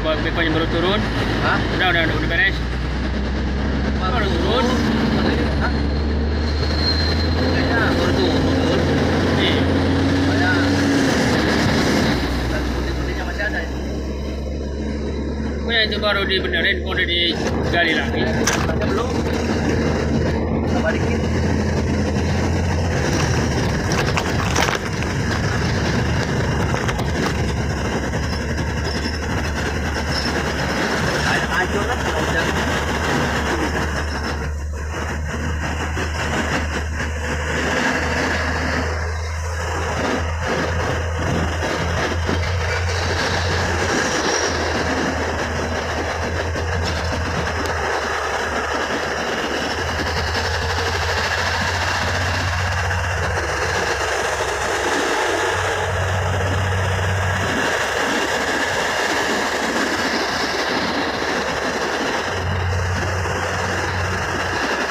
bekonya baru turun. Hah? Udah beres. Baru turun. Hah? Kayaknya baru turun. Iya. Kayak dan putih-putihnya masih ada itu. Pokoknya itu baru dibenerin, udah digali lagi. Ada belum? Tambah dikit. Kayak hancur kan kalau hujan.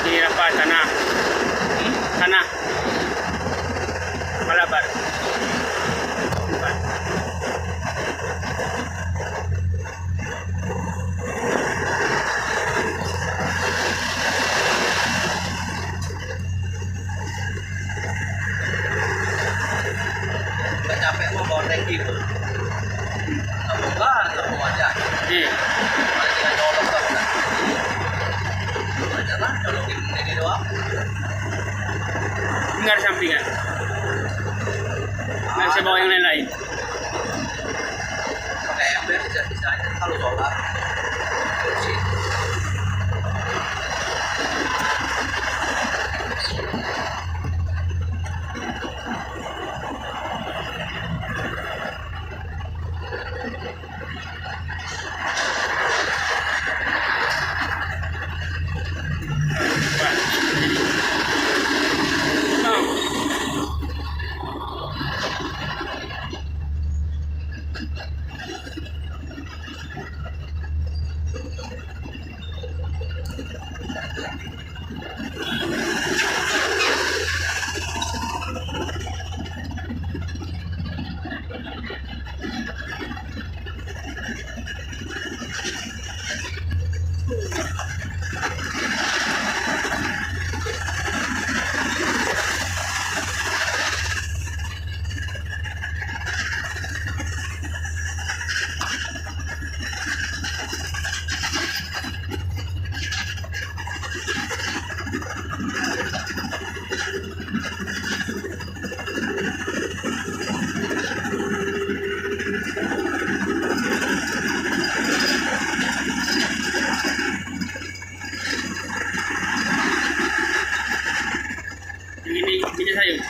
Di apa sana? Sana. Malabar. Bukan. Nggak capek mau bawa tanki itu. Nggak mau aja. Iya. Masih tinggal nyolok kan udah. Aja lah, nyolokin ini doang. Enggak ada sampingan. Nggak bisa bawa yang lain-lain. Pakai ember bisa aja kalau solar. Bersih. Ini sayur.